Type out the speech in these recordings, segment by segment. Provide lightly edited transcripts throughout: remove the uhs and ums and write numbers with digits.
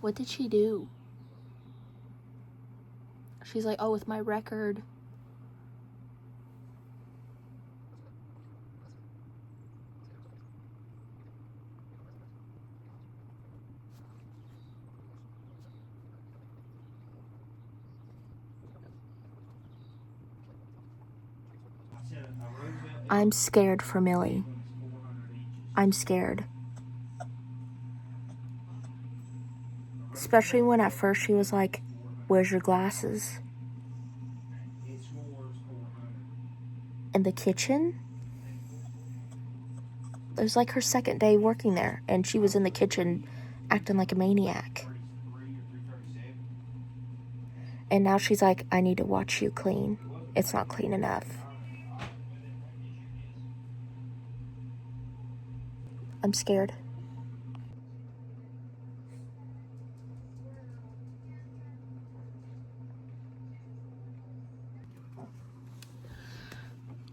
What did she do? She's like, oh, with my record. I'm scared for Millie. I'm scared. Especially when at first she was like, where's your glasses? In the kitchen? It was like her second day working there, and she was in the kitchen acting like a maniac. And now she's like, I need to watch you clean. It's not clean enough. I'm scared.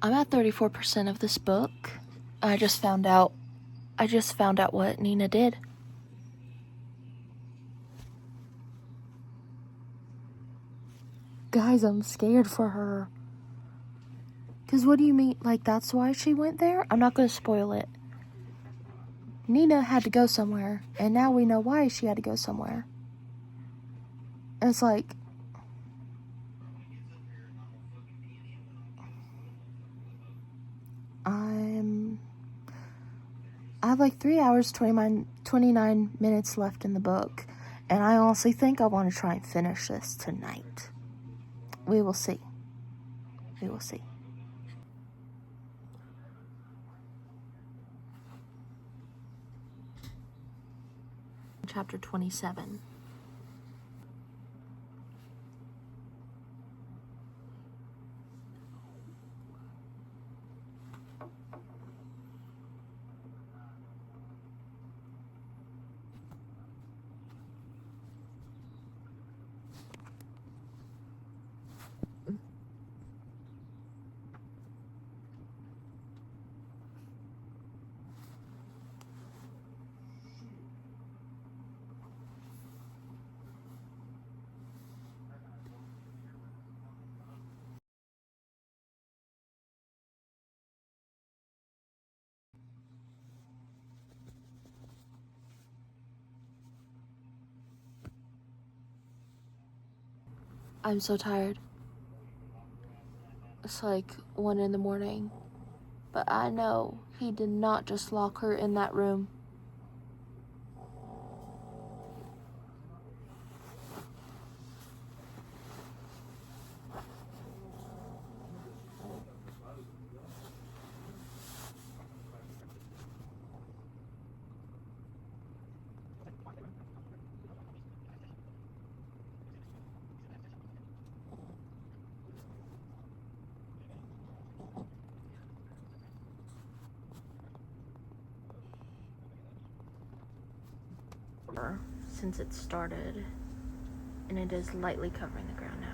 I'm at 34% of this book. I just found out what Nina did. Guys, I'm scared for her. Because what do you mean? Like, that's why she went there? I'm not going to spoil it. Nina had to go somewhere, and now we know why she had to go somewhere. And it's like, I have like 3 hours, 29 minutes left in the book, and I honestly think I want to try and finish this tonight. We will see. We will see. Chapter 27. I'm so tired. It's like 1 in the morning. But I know he did not just lock her in that room. Since it started, and it is lightly covering the ground now.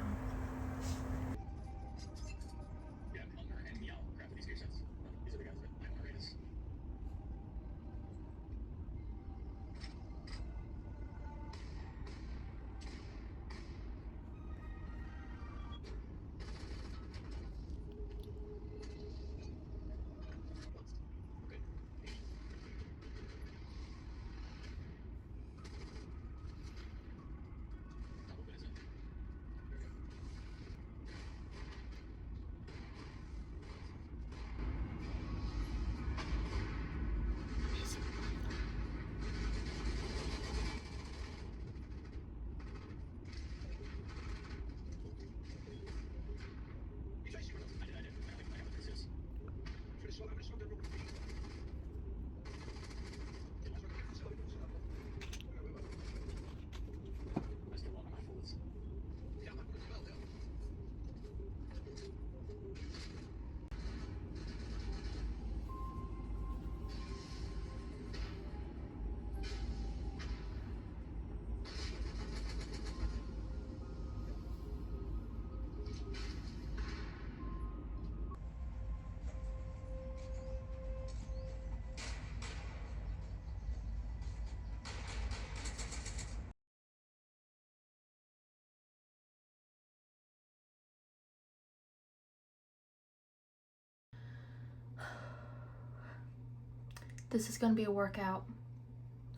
This is going to be a workout.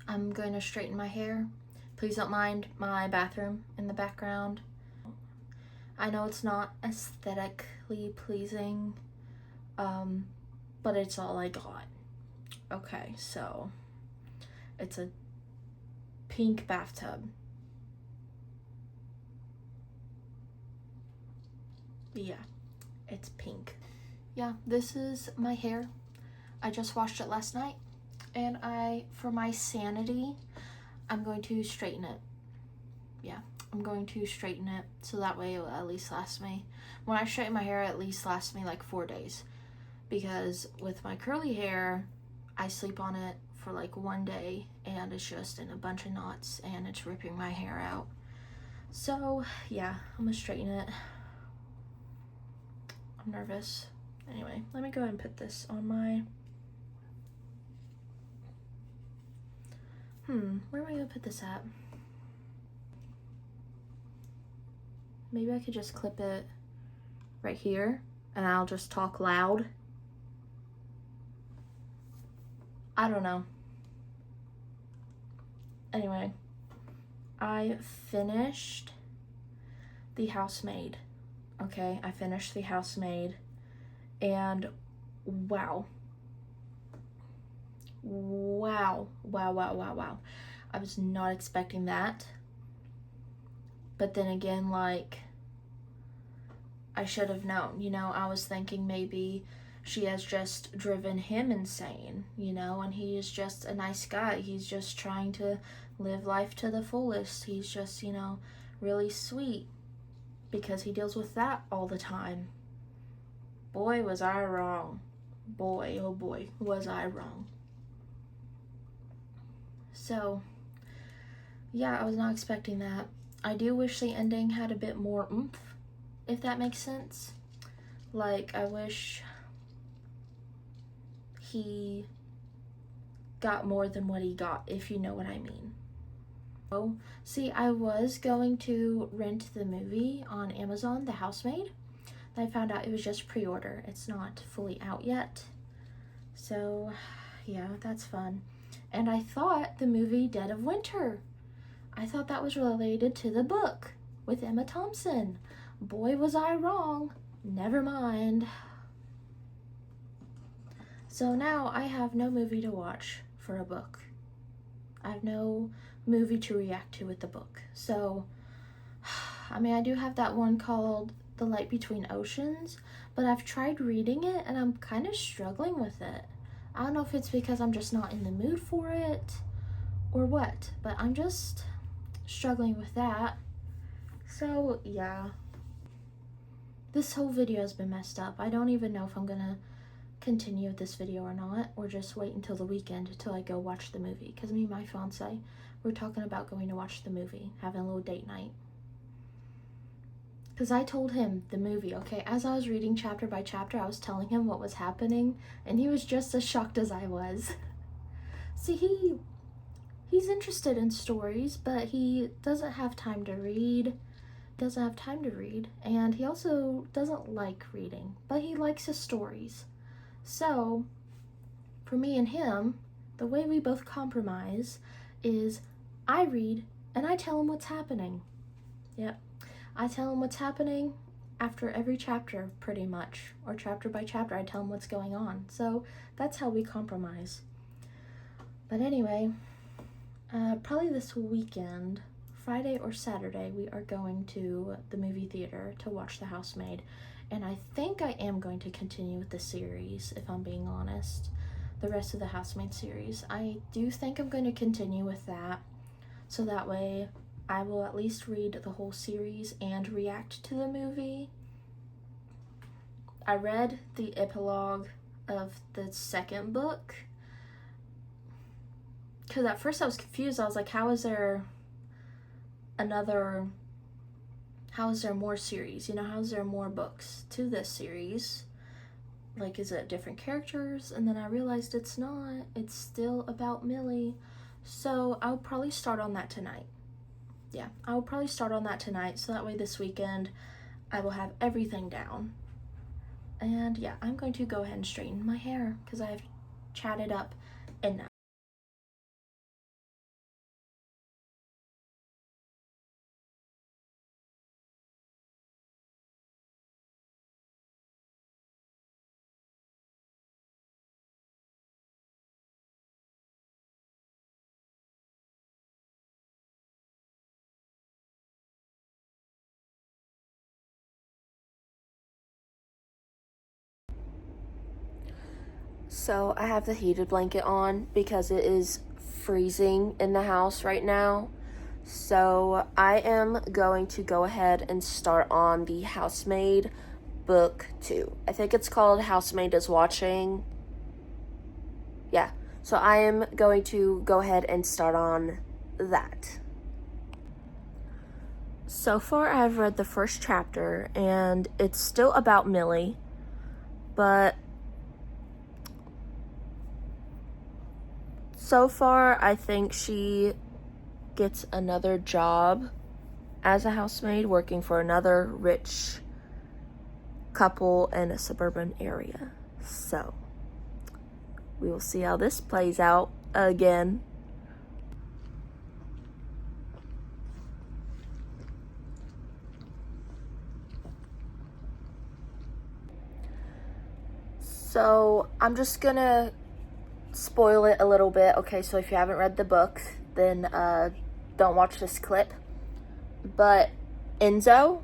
I'm going to straighten my hair. Please don't mind my bathroom in the background. I know it's not aesthetically pleasing, but it's all I got. Okay, so it's a pink bathtub. Yeah, it's pink. Yeah, this is my hair. I just washed it last night, and for my sanity, I'm going to straighten it. Yeah, I'm going to straighten it so that way it will at least last me. When I straighten my hair, it at least lasts me like 4 days. Because with my curly hair, I sleep on it for like 1 day and it's just in a bunch of knots and it's ripping my hair out. So yeah, I'm gonna straighten it. I'm nervous. Anyway, let me go ahead and put this on my... where am I gonna put this at? Maybe I could just clip it right here and I'll just talk loud. I don't know. Anyway, I finished the HouseMaid. Okay, I finished the HouseMaid and wow. Wow. I was not expecting that. But then again, like, I should have known, you know, I was thinking maybe she has just driven him insane, you know, and he is just a nice guy. He's just trying to live life to the fullest. He's just, you know, really sweet because he deals with that all the time. Boy, was I wrong. Boy, oh boy, was I wrong. So, yeah, I was not expecting that. I do wish the ending had a bit more oomph, if that makes sense. Like, I wish he got more than what he got, if you know what I mean. Oh, see, I was going to rent the movie on Amazon, The HouseMaid. I found out it was just pre-order. It's not fully out yet. So, yeah, that's fun. And I thought the movie Dead of Winter, I thought that was related to the book with Emma Thompson. Boy, was I wrong. Never mind. So now I have no movie to watch for a book. I have no movie to react to with the book. So, I mean, I do have that one called The Light Between Oceans, but I've tried reading it and I'm kind of struggling with it. I don't know if it's because I'm just not in the mood for it or what, but I'm just struggling with that. So, yeah. This whole video has been messed up. I don't even know if I'm gonna continue with this video or not, or just wait until the weekend until I go watch the movie. Because me and my fiance, we're talking about going to watch the movie, having a little date night. Because I told him the movie, okay, as I was reading chapter by chapter, I was telling him what was happening, and he was just as shocked as I was. See, he's interested in stories, but he doesn't have time to read. And he also doesn't like reading, but he likes his stories. So, for me and him, the way we both compromise is I read and I tell him what's happening. Yep. I tell him what's happening after every chapter, pretty much. Or chapter by chapter, I tell him what's going on. So, that's how we compromise. But anyway, probably this weekend, Friday or Saturday, we are going to the movie theater to watch The HouseMaid. And I think I am going to continue with the series, if I'm being honest. The rest of the HouseMaid series. I do think I'm going to continue with that. So that way, I will at least read the whole series and react to the movie. I read the epilogue of the second book. Because at first I was confused. I was like, how is there more series? You know, how is there more books to this series? Like, is it different characters? And then I realized it's not. It's still about Millie. So I'll probably start on that tonight. Yeah, I'll probably start on that tonight. So that way this weekend I will have everything down. And yeah, I'm going to go ahead and straighten my hair because I've chatted up And now. So I have the heated blanket on because it is freezing in the house right now. So I am going to go ahead and start on the HouseMaid book 2. I think it's called HouseMaid is Watching. Yeah. So I am going to go ahead and start on that. So far I've read the first chapter and it's still about Millie, but so far I think she gets another job as a housemaid working for another rich couple in a suburban area. So we will see how this plays out again. So I'm just gonna spoil it a little bit. Okay, so if you haven't read the book, then don't watch this clip. But Enzo,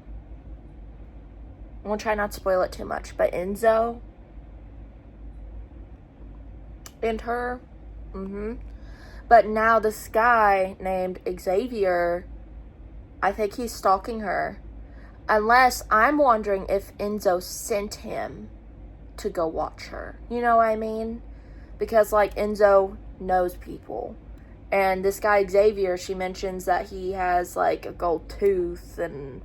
I'm gonna try not to spoil it too much, but Enzo and her, but now this guy named Xavier, I think he's stalking her. Unless, I'm wondering if Enzo sent him to go watch her. You know what I mean? Because, like, Enzo knows people. And this guy Xavier, she mentions that he has, like, a gold tooth and,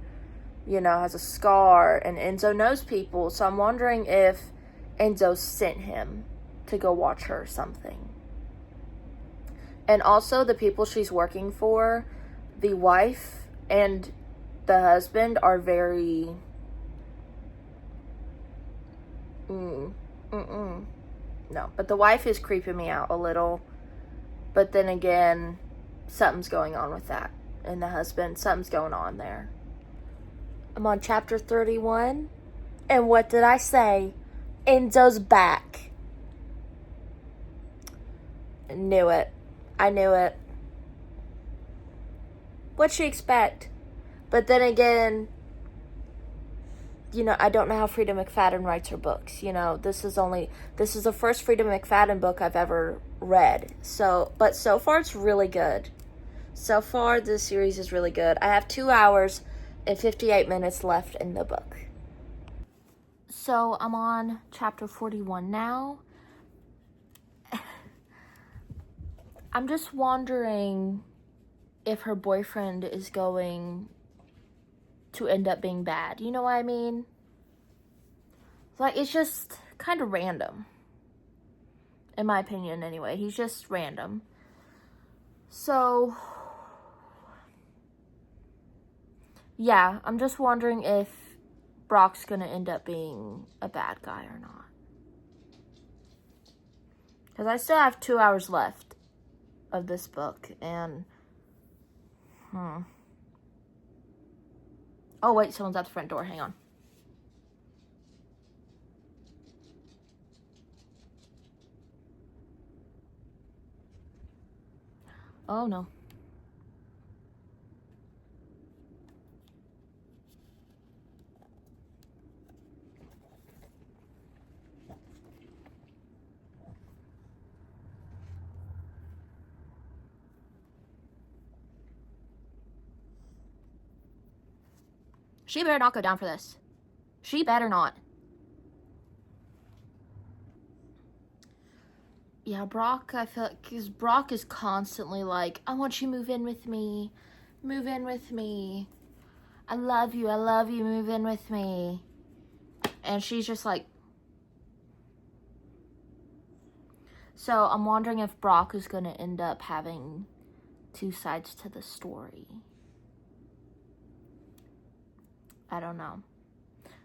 you know, has a scar. And Enzo knows people. So I'm wondering if Enzo sent him to go watch her or something. And also, the people she's working for, the wife and the husband are very... No, but the wife is creeping me out a little. But then again, something's going on with that. And the husband, something's going on there. I'm on chapter 31. And what did I say? Enzo's back. Knew it. I knew it. What'd she expect? But then again, you know, I don't know how Frida McFadden writes her books. You know, this is the first Frida McFadden book I've ever read. But so far it's really good. So far this series is really good. I have 2 hours and 58 minutes left in the book. So I'm on chapter 41 now. I'm just wondering if her boyfriend is going to end up being bad. You know what I mean? Like, it's just kind of random. In my opinion, anyway. He's just random. So, yeah, I'm just wondering if Brock's gonna end up being a bad guy or not. Because I still have 2 hours left of this book, and... Oh, wait, someone's at the front door. Hang on. Oh, no. She better not go down for this. She better not. Yeah, Brock, I feel like, because Brock is constantly like, I want you to move in with me. Move in with me. I love you, move in with me. And she's just like... So, I'm wondering if Brock is going to end up having 2 sides to the story. I don't know.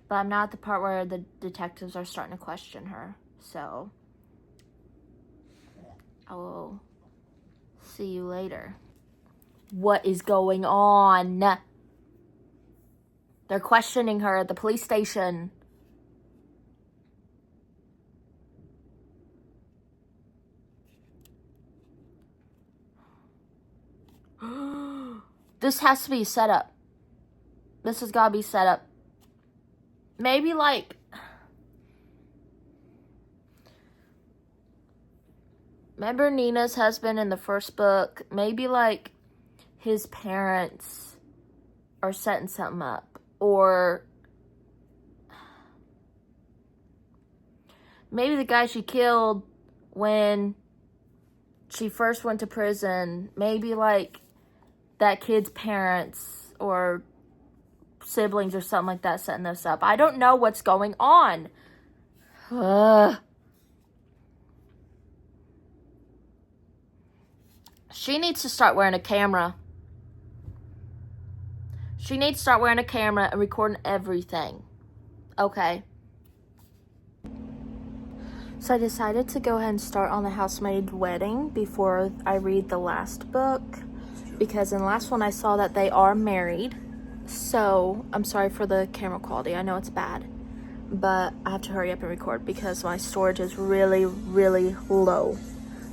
But I'm not at the part where the detectives are starting to question her. So, I will see you later. What is going on? They're questioning her at the police station. This has to be set up. This has got to be set up. Maybe like... Remember Nina's husband in the first book? Maybe like his parents are setting something up. Or maybe the guy she killed when she first went to prison. Maybe like that kid's parents or siblings or something like that setting this up. I don't know what's going on. She needs to start wearing a camera. She needs to start wearing a camera and recording everything. Okay. So I decided to go ahead and start on the HouseMaid wedding before I read the last book. Because in the last one I saw that they are married. So I'm sorry for the camera quality. I know it's bad. But I have to hurry up and record because my storage is really, really low.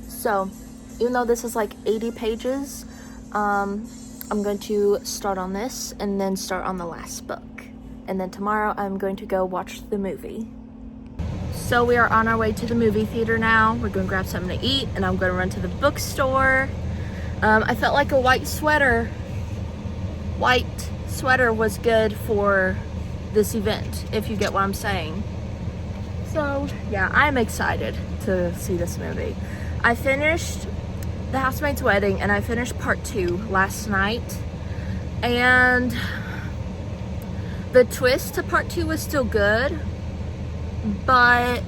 So even though this is like 80 pages, I'm going to start on this and then start on the last book. And then tomorrow I'm going to go watch the movie. So we are on our way to the movie theater now. We're going to grab something to eat and I'm going to run to the bookstore. I felt like a white sweater was good for this event, if you get what I'm saying. So yeah, I'm excited to see this movie. I finished The Housemaid's Wedding and I finished part 2 last night, and the twist to part 2 was still good, but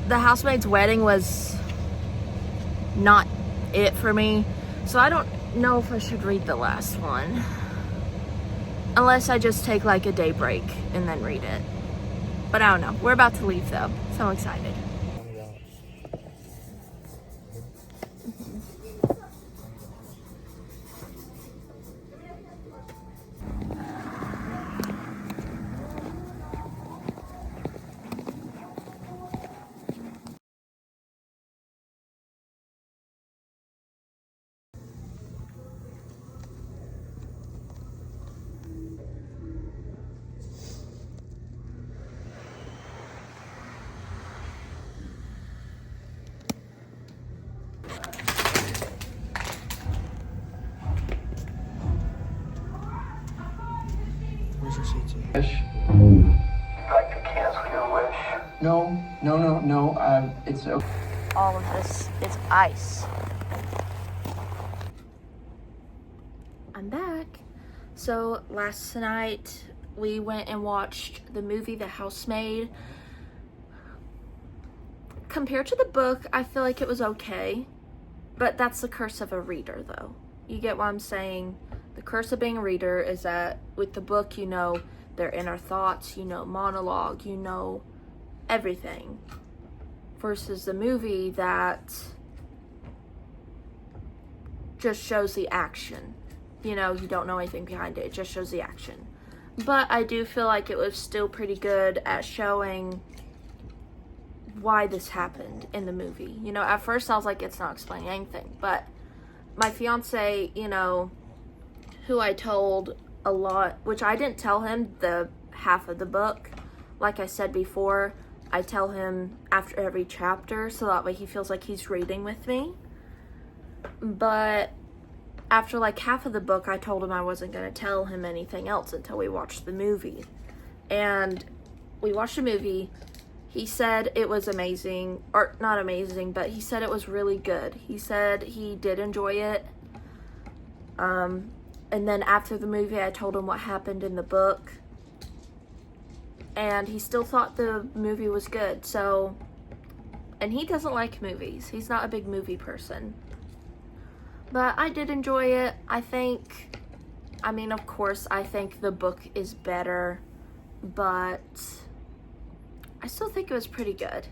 The Housemaid's Wedding was not it for me. So I don't know if I should read the last one. Unless I just take like a day break and then read it. But I don't know. We're about to leave though. So I'm excited. Where's your seat, sir? Wish? I'd like to cancel your wish. No. It's okay. All of this is ice. I'm back. So last night we went and watched the movie The HouseMaid. Compared to the book, I feel like it was okay. But that's the curse of a reader though. You get what I'm saying? The curse of being a reader is that with the book, you know their inner thoughts, you know monologue, you know everything. Versus the movie that just shows the action. You know, you don't know anything behind it. It just shows the action. But I do feel like it was still pretty good at showing why this happened in the movie. You know, at first I was like, it's not explaining anything. But my fiance, you know, who I told a lot, which I didn't tell him the half of the book. Like I said before, I tell him after every chapter, so that way he feels like he's reading with me. But after like half of the book, I told him I wasn't going to tell him anything else until we watched the movie. And we watched the movie. He said it was amazing, or not amazing, but he said it was really good. He said he did enjoy it. And then after the movie, I told him what happened in the book. And he still thought the movie was good. So, and he doesn't like movies. He's not a big movie person. But I did enjoy it. I mean, of course, I think the book is better. But I still think it was pretty good.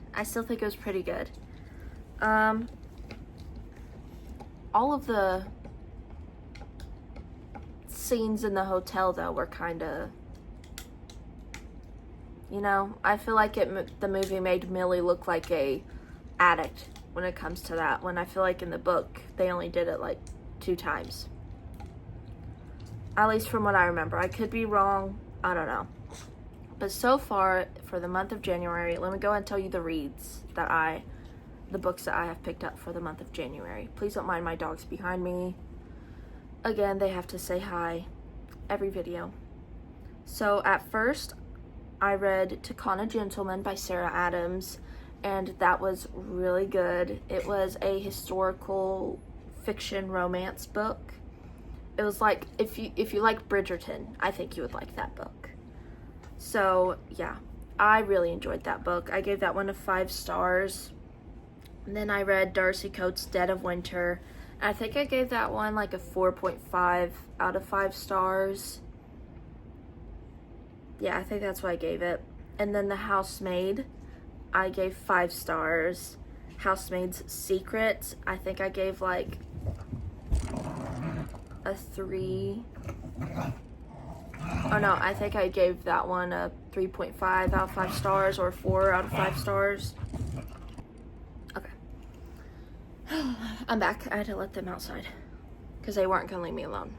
all of the scenes in the hotel, though, were kind of, you know, I feel like the movie made Millie look like a addict when it comes to that, when I feel like in the book they only did it like 2 times. At least from what I remember. I could be wrong. I don't know. But so far, for the month of January, let me go ahead and tell you the books that I have picked up for the month of January. Please don't mind my dogs behind me. Again, they have to say hi every video. So at first, I read To Con a Gentleman by Sarah Adams, and that was really good. It was a historical fiction romance book. It was like, if you like Bridgerton, I think you would like that book. So yeah, I really enjoyed that book. I gave that one 5 stars. And then I read Darcy Coates' Dead of Winter. I think I gave that one like a 4.5 out of 5 stars. Yeah, I think that's what I gave it. And then The HouseMaid, I gave 5 stars. HouseMaid's Secret, I think I gave like a 3. Oh no, I think I gave that one a 3.5 out of 5 stars or 4 out of 5 stars. Okay. I'm back. I had to let them outside because they weren't going to leave me alone.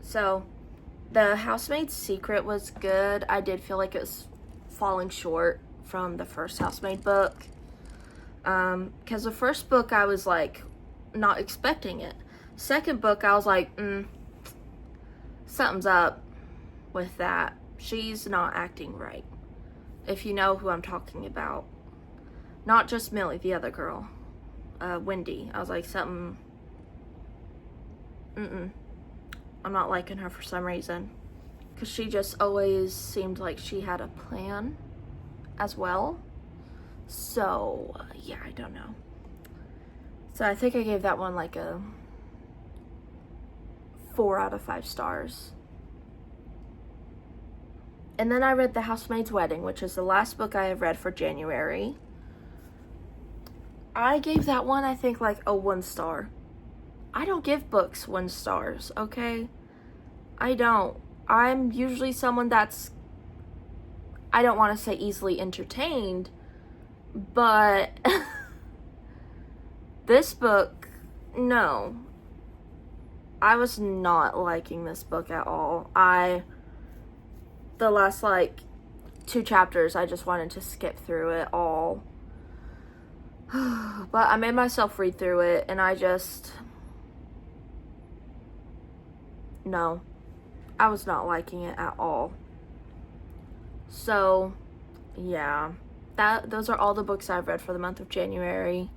So, The HouseMaid's Secret was good. I did feel like it was falling short from the first HouseMaid book. Because the first book I was like not expecting it. Second book I was like, something's up with that. She's not acting right. If you know who I'm talking about. Not just Millie, the other girl. Wendy. I was like, something... I'm not liking her for some reason. Because she just always seemed like she had a plan as well. So, yeah, I don't know. So I think I gave that one like a 4 out of 5 stars. And then I read The Housemaid's Wedding, which is the last book I have read for January. I gave that one, I think, like a 1 star. I don't give books 1 stars, okay? I don't. I'm usually someone that's, I don't want to say easily entertained, but this book, no. I was not liking this book at all. The last, like, 2 chapters, I just wanted to skip through it all. But I made myself read through it, and no. I was not liking it at all. So, yeah. Those are all the books I've read for the month of January.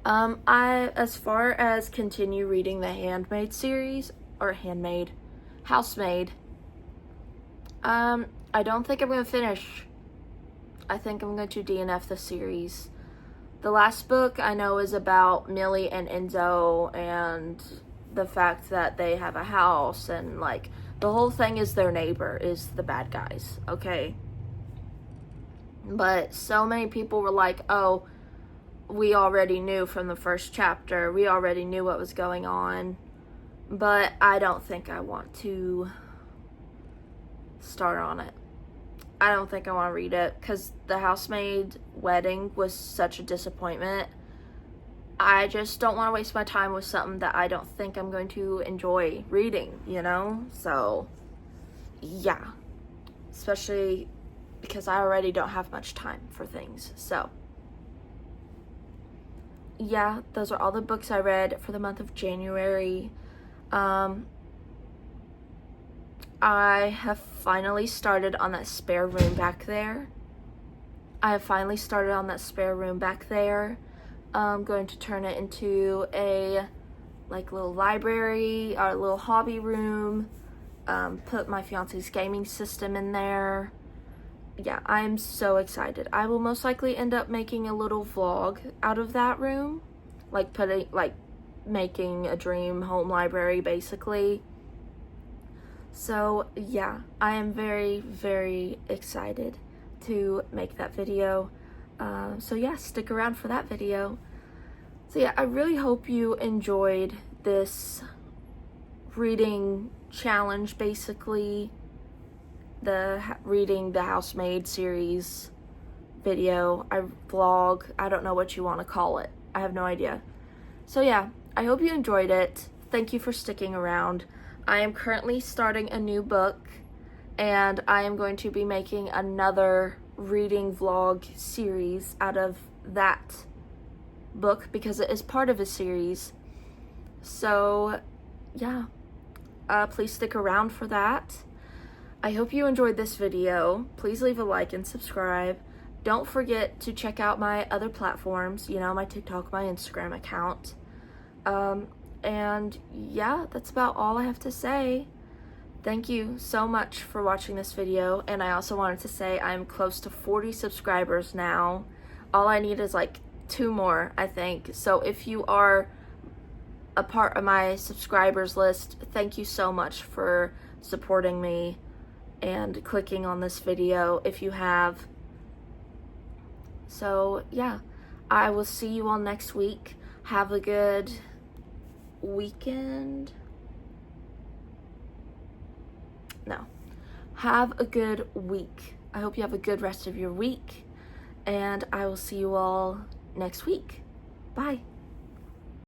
As far as continue reading the HouseMaid, I don't think I'm going to finish. I think I'm going to DNF the series. The last book I know is about Millie and Enzo and the fact that they have a house and like the whole thing is their neighbor is the bad guys, okay? But so many people were like, oh, we already knew from the first chapter. We already knew what was going on. But I don't think I want to start on it. I don't think I want to read it because The Housemaid Wedding was such a disappointment. I just don't want to waste my time with something that I don't think I'm going to enjoy reading, you know? So, yeah. Especially because I already don't have much time for things. So, yeah, those are all the books I read for the month of January. I have finally started on that spare room back there. I'm going to turn it into a like little library or a little hobby room. Put my fiance's gaming system in there. Yeah, I'm so excited. I will most likely end up making a little vlog out of that room. Making a dream home library, basically. So, yeah, I am very, very excited to make that video. So, yeah, stick around for that video. So yeah, I really hope you enjoyed this reading challenge, basically. Reading the HouseMaid series video, vlog, I don't know what you want to call it. I have no idea. So yeah, I hope you enjoyed it. Thank you for sticking around. I am currently starting a new book, and I am going to be making another reading vlog series out of that book because it is part of a series. So yeah, please stick around for that. I hope you enjoyed this video. Please leave a like and subscribe. Don't forget to check out my other platforms, you know, my TikTok, my Instagram account. And yeah, that's about all I have to say. Thank you so much for watching this video. And I also wanted to say I'm close to 40 subscribers now. All I need is like 2 more, I think. So if you are a part of my subscribers list, thank you so much for supporting me and clicking on this video if you have. So yeah, I will see you all next week. Have a good weekend. No, have a good week. I hope you have a good rest of your week, and I will see you all next week. Bye.